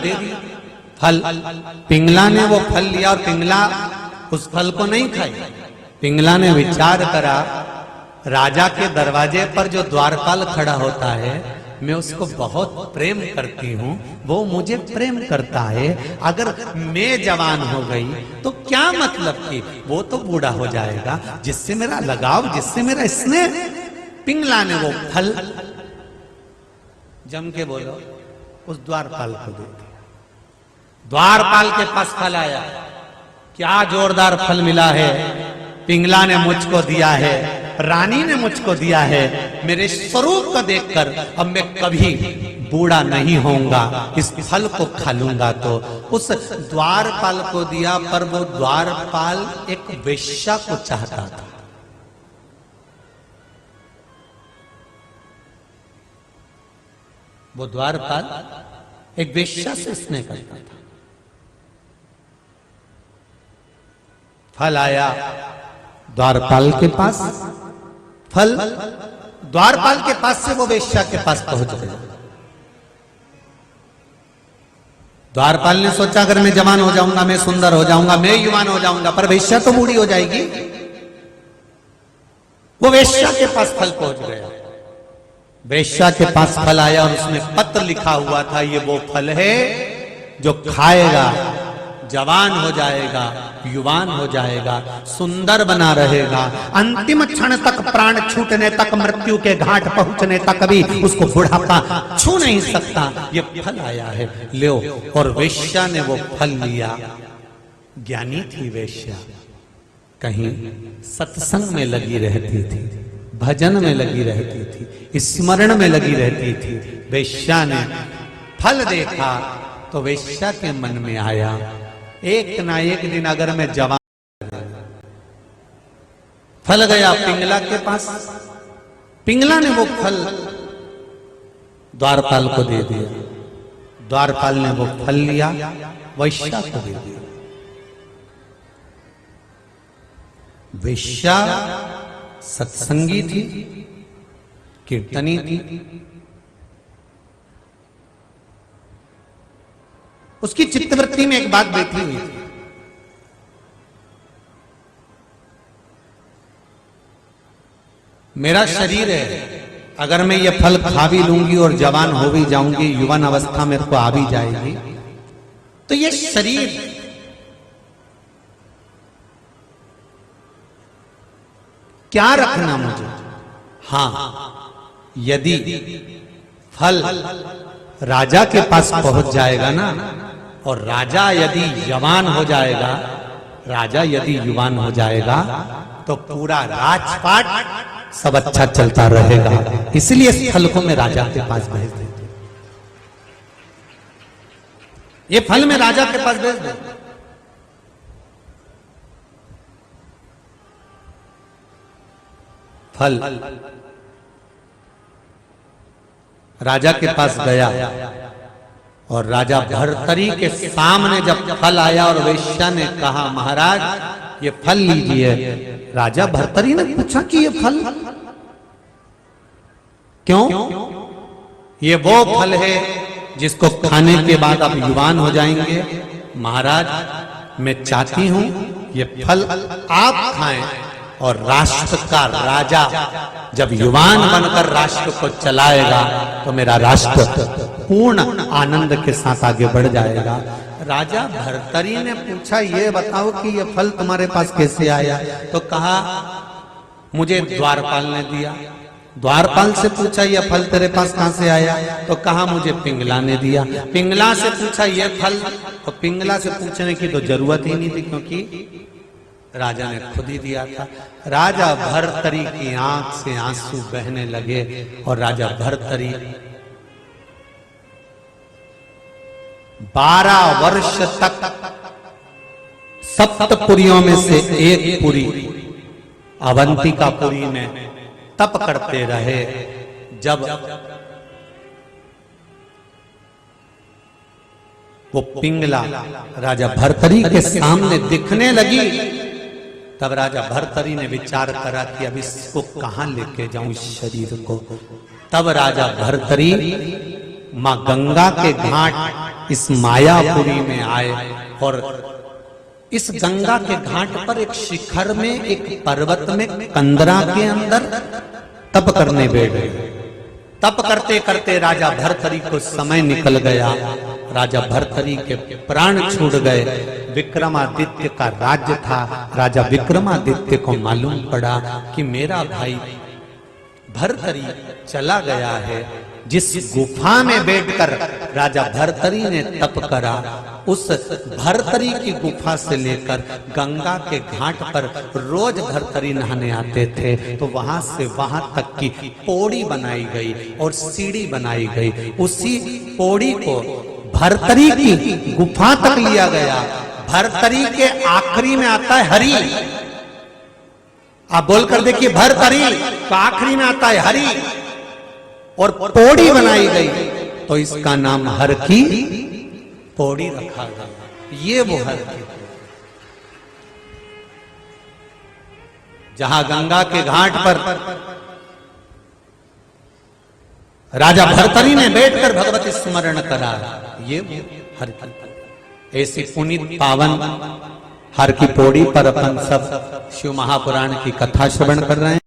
दे दिया फल। पिंगला ने वो फल लिया और पिंगला उस फल को नहीं खाई। पिंगला ने विचार करा, राजा के दरवाजे पर जो द्वारपाल खड़ा होता है, मैं उसको बहुत प्रेम करती हूँ, वो मुझे प्रेम करता है। अगर मैं जवान हो गई तो क्या मतलब कि वो तो बूढ़ा हो जाएगा, जिससे मेरा लगाव, जिससे मेरा स्नेह। पिंगला ने वो फल जम के बोलो उस द्वारपाल को दे दिया। द्वारपाल के पास फल आया, क्या जोरदार फल मिला है। पिंगला ने मुझको दिया है, रानी ने मुझको दिया है, मेरे स्वरूप को देखकर अब मैं कभी बूढ़ा नहीं होऊंगा, इस फल को खा लूंगा। तो उस द्वारपाल को दिया, पर वो द्वारपाल एक वेश्या को चाहता था। वो द्वारपाल एक वेश्या से स्नेह करता था। फल आया द्वारपाल के पास, फल द्वारपाल के पास से वो वेश्या के पास पहुंच गया। द्वारपाल ने सोचा अगर मैं जवान हो जाऊंगा, मैं सुंदर हो जाऊंगा, मैं युवान हो जाऊंगा, पर वेश्या तो बूढ़ी हो जाएगी। वो वेश्या के पास फल पहुंच गया। वेश्या के पास फल आया और उसमें पत्र लिखा हुआ था, ये वो फल है जो खाएगा जवान हो जाएगा, युवान हो जाएगा, सुंदर बना रहेगा, अंतिम क्षण तक, प्राण छूटने तक, मृत्यु के घाट पहुंचने तक भी उसको बुढ़ापा छू नहीं सकता। ये फल आया है, लो। और वेश्या ने वो फल लिया। ज्ञानी थी वेश्या, कहीं सत्संग में लगी रहती थी, भजन में लगी रहती थी, स्मरण में लगी रहती थी। वेश्या ने फल देखा तो वेश्या के मन में आया, एक ना एक दिन अगर मैं जवान। फल गया पिंगला के पास, पिंगला ने वो फल द्वारपाल को दे दिया। द्वारपाल ने वो फल लिया, वेश्या को दे दिया। वेश्या सत्संगी थी, कीर्तनी थी। उसकी चित्तवृत्ति में एक बात बैठी हुई थी, मेरा शरीर है, अगर मैं ये फल खा भी लूंगी और जवान हो भी जाऊंगी, युवान अवस्था मेरे को आ भी जाएगी, तो ये शरीर क्या रखना मुझे। हां, यदि फल राजा के पास पहुंच जाएगा ना, और राजा यदि जवान हो जाएगा, राजा यदि युवान हो जाएगा, तो पूरा राजपाट सब अच्छा चलता रहेगा। इसलिए इस फल को मैं राजा के पास भेज देती हूं। ये फल मैं राजा के पास भेज दे। फल राजा के पास गया और राजा भर्तरी के सामने जब फल आया और वेश्या ने कहा, महाराज ये फल लीजिए। राजा भर्तरी ने पूछा कि ये फल क्यों? ये वो फल है जिसको खाने के बाद आप युवान हो जाएंगे। महाराज मैं चाहती हूं ये फल आप खाएं, और राष्ट्र का राजा जब युवान बनकर राष्ट्र को चलाएगा तो मेरा राष्ट्र पूर्ण आनंद के साथ आगे बढ़ जाएगा। राजा भर्तरी ने पूछा, ये बताओ कि ये फल तुम्हारे पास कैसे आया? तो कहा, मुझे द्वारपाल ने दिया। द्वारपाल से पूछा, ये फल तेरे पास कहां से आया? तो कहा, मुझे पिंगला ने दिया। पिंगला से पूछा, ये फल? तो पिंगला से पूछने की तो जरूरत ही नहीं थी, क्योंकि राजा ने खुद ही दिया था। राजा भर्तरी की आंख से आंसू बहने लगे, और राजा भर्तरी 12 वर्ष तक सप्तपुरियों में से एक पुरी अवंतिकापुरी में तप करते रहे। जब वो पिंगला राजा भर्तरी के सामने दिखने लगी, तब राजा भर्तरी ने विचार करा कि अब इसको कहां लेके जाऊं, इस शरीर को। तब राजा भर्तरी मां गंगा के घाट इस मायापुरी में आए और इस गंगा के घाट पर एक शिखर में, एक पर्वत में, कंदरा के अंदर तप करने बैठ गए। तप करते करते राजा भर्तरी को समय निकल गया। राजा भर्तरी के प्राण छूट गए। विक्रमादित्य का राज्य था। राजा विक्रमादित्य को मालूम पड़ा कि मेरा भाई भर्तरी चला गया है। जिस गुफा में बैठकर राजा भर्तरी ने तप करा, उस भर्तरी की गुफा से लेकर गंगा के घाट पर रोज भर्तरी नहाने आते थे। तो वहां से वहां तक की पौड़ी बनाई गई और सीढ़ी बनाई गई। उसी पौड़ी को भर्तरी की गुफा तक लिया गया। भर्तरी के आखिरी में आता है हरि। आप बोलकर देखिए, भर्तरी तो आखिरी में आता है हरि और पौड़ी बनाई गई, तो इसका नाम हर की पौड़ी रखा गया। ये वो हर की, जहां गंगा के घाट पर राजा भर्तरी ने बैठकर भगवती स्मरण करा, ये वो हर की। ऐसी पुनीत पावन हर की पौड़ी पर अपन सब शिव महापुराण की कथा श्रवण कर रहे हैं।